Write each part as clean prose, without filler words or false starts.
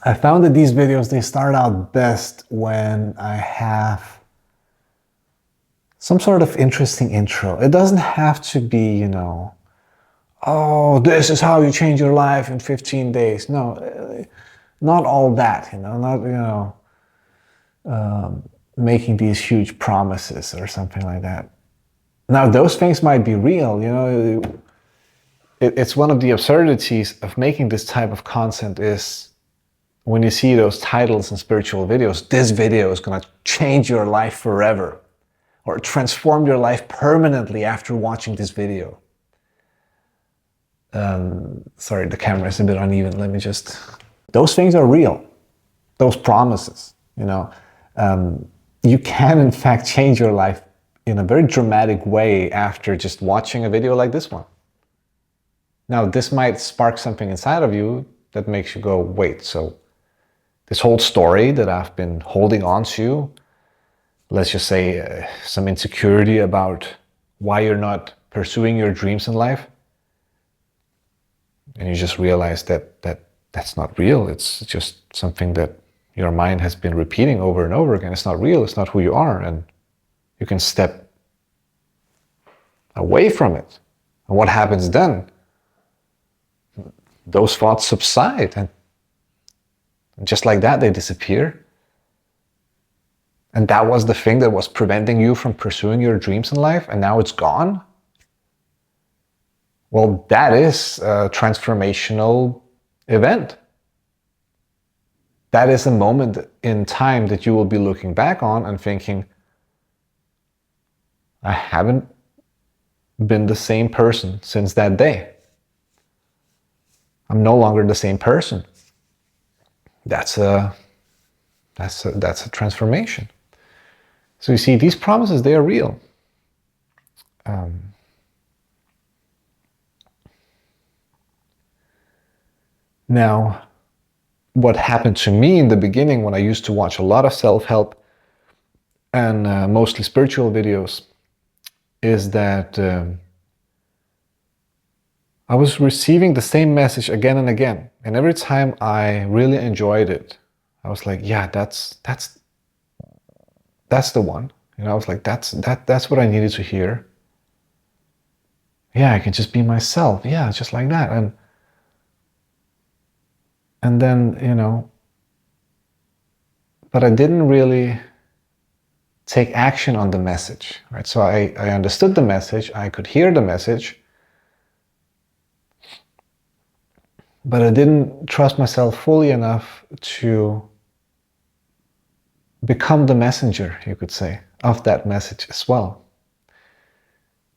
I found that these videos, they start out best when I have some sort of interesting intro. It doesn't have to be, oh, this is how you change your life in 15 days. No, not all that, not, making these huge promises or something like that. Now, those things might be real, it's one of the absurdities of making this type of content is when you see those titles in spiritual videos, this video is going to change your life forever or transform your life permanently after watching this video. Sorry, the camera is a bit uneven. Let me just... Those things are real. Those promises, you can in fact change your life in a very dramatic way after just watching a video like this one. Now, this might spark something inside of you that makes you go, wait, so this whole story that I've been holding on to, let's just say some insecurity about why you're not pursuing your dreams in life, and you just realize that that's not real. It's just something that your mind has been repeating over and over again. It's not real. It's not who you are. And you can step away from it. And what happens then? Those thoughts subside. And just like that, they disappear. And that was the thing that was preventing you from pursuing your dreams in life. And now it's gone. Well, that is a transformational event. That is a moment in time that you will be looking back on and thinking, I haven't been the same person since that day. I'm no longer the same person. That's a transformation. So you see, these promises, they are real. Now, what happened to me in the beginning when I used to watch a lot of self-help and mostly spiritual videos is that I was receiving the same message again and again. And every time I really enjoyed it, I was like, yeah, that's the one. I was like, that's what I needed to hear. Yeah, I can just be myself. Yeah, just like that. And then, but I didn't really take action on the message, right? So I understood the message, I could hear the message, but I didn't trust myself fully enough to become the messenger, you could say, of that message as well.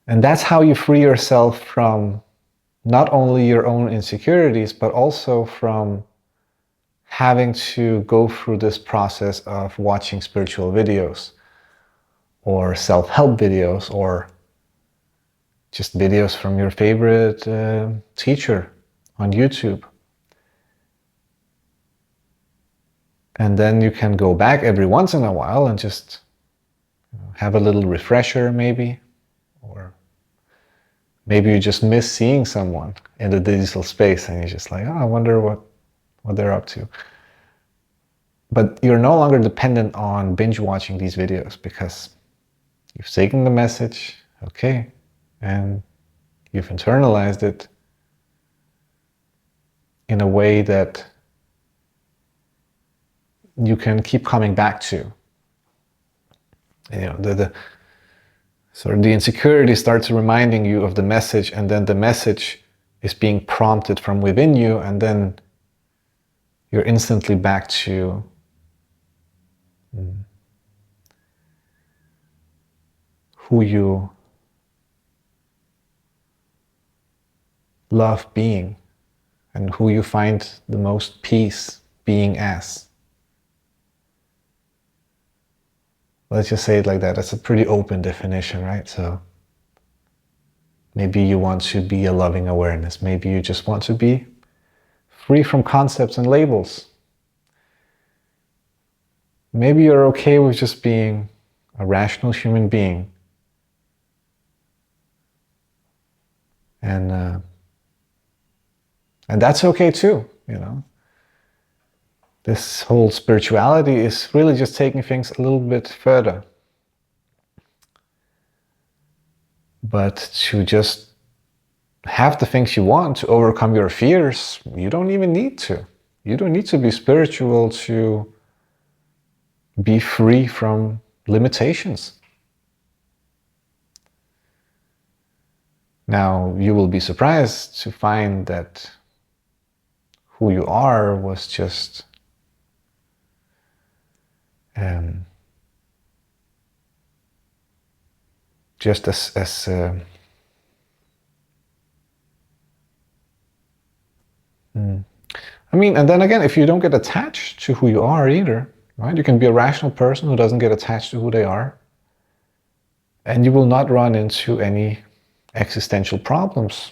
And that's how you free yourself from not only your own insecurities, but also from having to go through this process of watching spiritual videos or self-help videos or just videos from your favorite teacher on YouTube. And then you can go back every once in a while and just have a little refresher maybe, or maybe you just miss seeing someone in the digital space and you're just like, oh, I wonder what they're up to. But you're no longer dependent on binge watching these videos because you've taken the message, okay, and you've internalized it in a way that you can keep coming back to. The insecurity starts reminding you of the message, and then the message is being prompted from within you, and then you're instantly back to who you love being and who you find the most peace being as. Let's just say it like that. That's a pretty open definition, right? So maybe you want to be a loving awareness. Maybe you just want to be free from concepts and labels. Maybe you're okay with just being a rational human being. And that's okay too, This whole spirituality is really just taking things a little bit further. But to just have the things you want, to overcome your fears, you don't even need to. You don't need to be spiritual to be free from limitations. Now, you will be surprised to find that who you are was just as I mean, and then again, if you don't get attached to who you are either, right? You can be a rational person who doesn't get attached to who they are, and you will not run into any existential problems.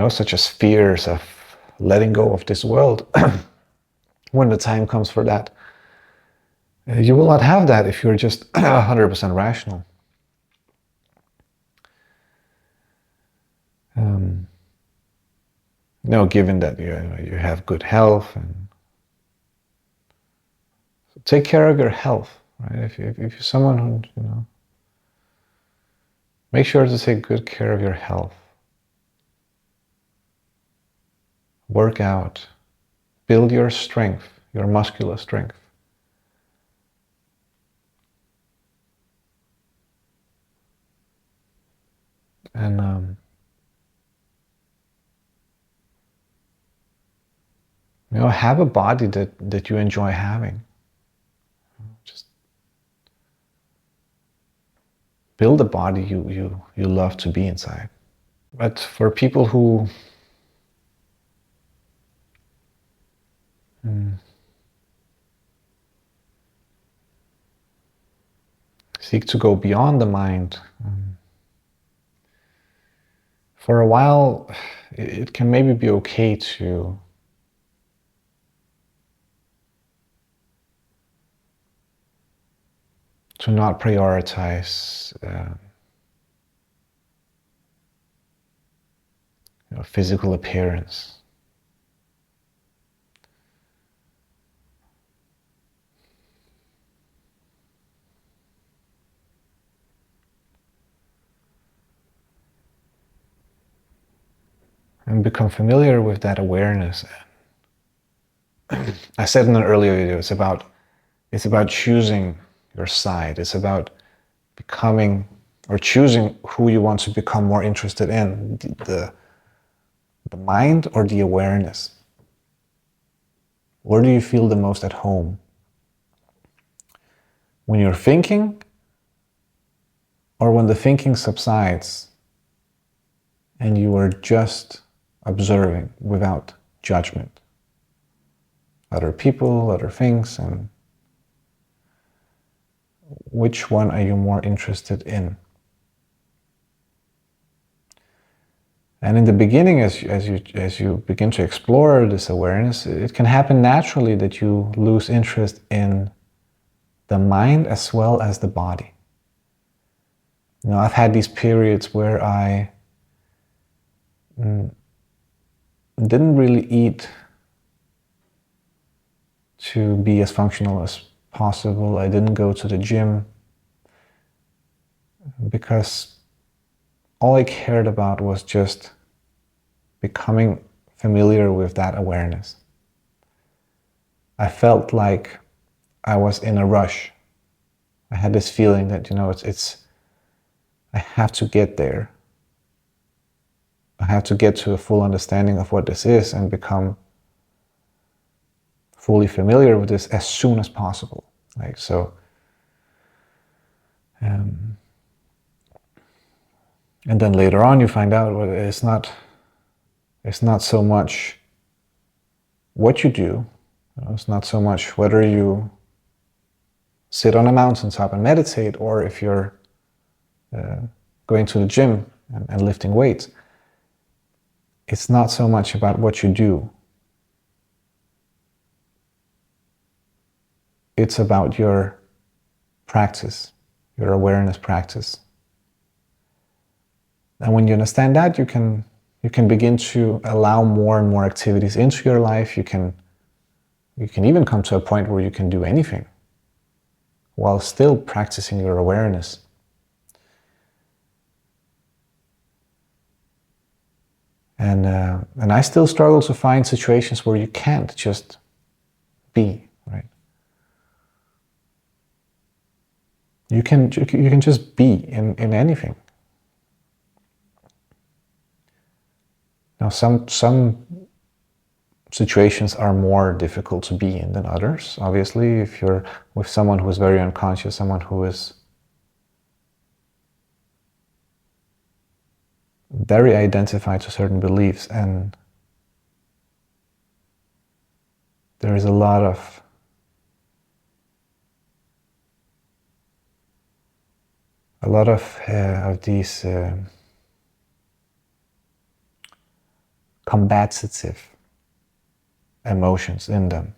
Such as fears of letting go of this world when the time comes for that. You will not have that if you're just 100% rational. Given that you have good health, and take care of your health, right? If you're someone who, make sure to take good care of your health. Work out, build your strength, your muscular strength. And have a body that you enjoy having. Just build a body you love to be inside. But for people who seek to go beyond the mind, for a while it can maybe be okay to not prioritize physical appearance. And become familiar with that awareness. I said in an earlier video, it's about choosing your side. It's about becoming or choosing who you want to become more interested in, the mind or the awareness. Where do you feel the most at home? When you're thinking, or when the thinking subsides and you are just observing without judgment? Other people, other things, and which one are you more interested in? And in the beginning, as you begin to explore this awareness, it can happen naturally that you lose interest in the mind as well as the body. I've had these periods where I didn't really eat to be as functional as possible. I didn't go to the gym because all I cared about was just becoming familiar with that awareness. I felt like I was in a rush. I had this feeling that, I have to get there. I have to get to a full understanding of what this is and become fully familiar with this as soon as possible. And then later on you find out it's not so much what you do. It's not so much whether you sit on a mountaintop and meditate, or if you're going to the gym and lifting weights. It's not so much about what you do. It's about your practice, your awareness practice. And when you understand that, you can begin to allow more and more activities into your life. You can even come to a point where you can do anything while still practicing your awareness. And I still struggle to find situations where you can't just be, right? You can just be in anything. Now, some situations are more difficult to be in than others. Obviously, if you're with someone who is very unconscious, someone who is very identified to certain beliefs, and there is a lot of these combative emotions in them.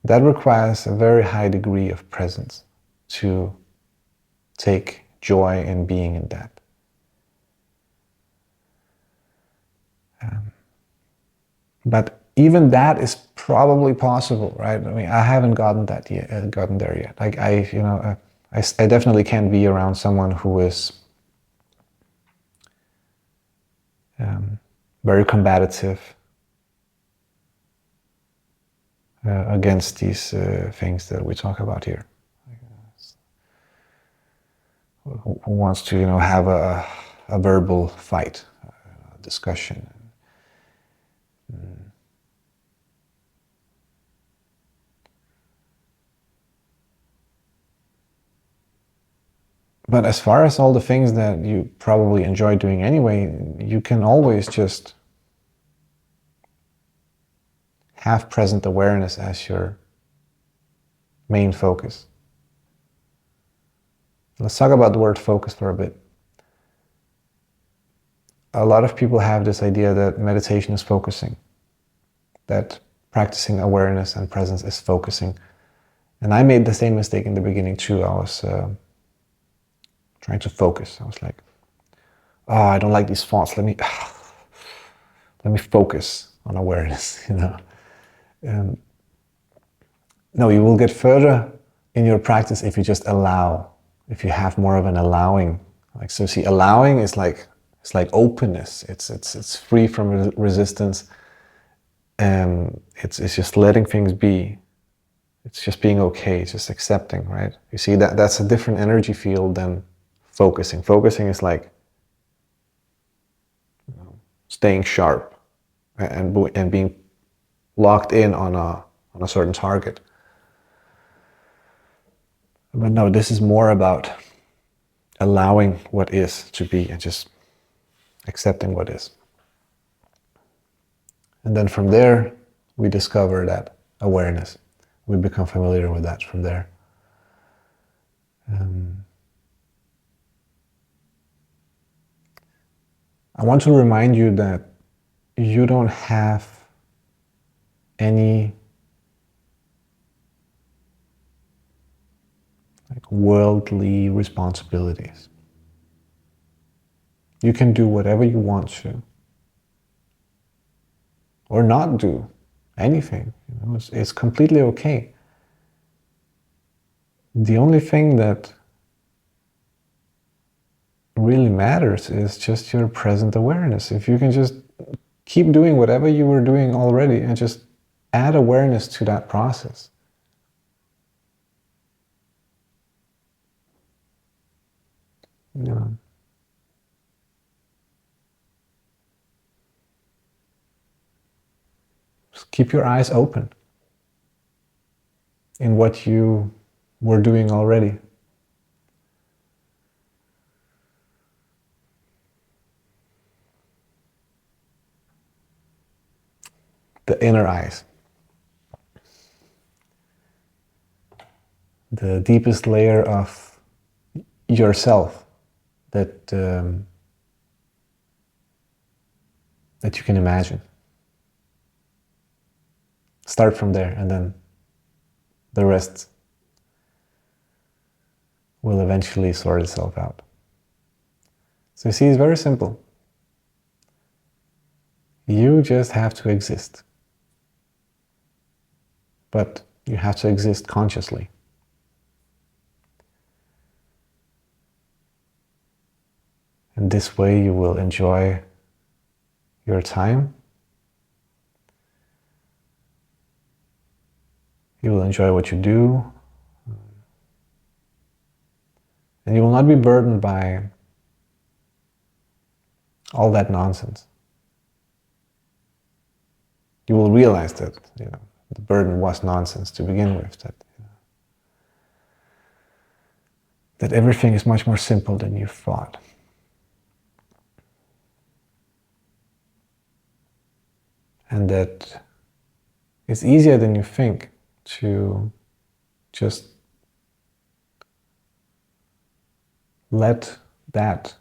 That requires a very high degree of presence to take joy in being in that. But even that is probably possible, right? I mean, I haven't gotten there yet. Like I definitely can't be around someone who is very combative against these things that we talk about here. Who wants to, have a verbal fight, a discussion. But as far as all the things that you probably enjoy doing anyway, you can always just have present awareness as your main focus. Let's talk about the word focus for a bit. A lot of people have this idea that meditation is focusing, that practicing awareness and presence is focusing. And I made the same mistake in the beginning too. I was trying to focus. I was like, oh, I don't like these thoughts. Let me focus on awareness, No, you will get further in your practice if you just allow, if you have more of an allowing. Like, so see, allowing is like, it's like openness. It's free from resistance. It's just letting things be. It's just being okay. It's just accepting, right? You see, that's a different energy field than focusing. Focusing is like staying sharp and being locked in on a certain target. But no, this is more about allowing what is to be and just accepting what is. And then from there, we discover that awareness. We become familiar with that from there. I want to remind you that you don't have any worldly responsibilities. You can do whatever you want to, or not do anything. It's completely okay. The only thing that really matters is just your present awareness. If you can just keep doing whatever you were doing already and just add awareness to that process. Yeah. Just keep your eyes open in what you were doing already. The inner eyes. The deepest layer of yourself that you can imagine. Start from there, and then the rest will eventually sort itself out. So you see, it's very simple. You just have to exist. But you have to exist consciously. And this way you will enjoy your time. You will enjoy what you do. And you will not be burdened by all that nonsense. You will realize that, the burden was nonsense to begin with, that everything is much more simple than you thought. And that it's easier than you think to just let that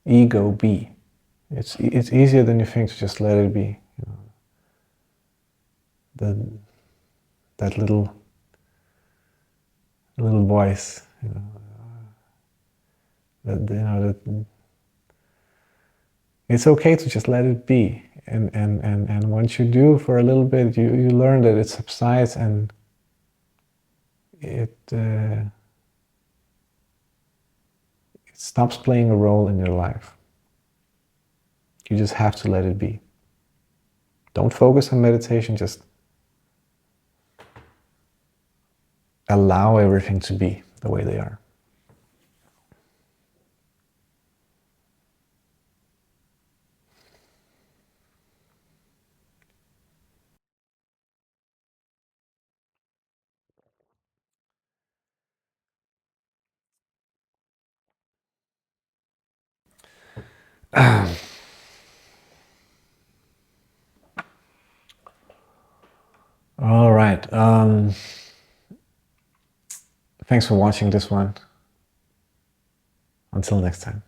ego be. It's easier than you think to just let it be. That little voice, that it's okay to just let it be. And once you do for a little bit, you learn that it subsides and it stops playing a role in your life. You just have to let it be. Don't focus on meditation, just allow everything to be the way they are. All right. Thanks for watching this one. Until next time.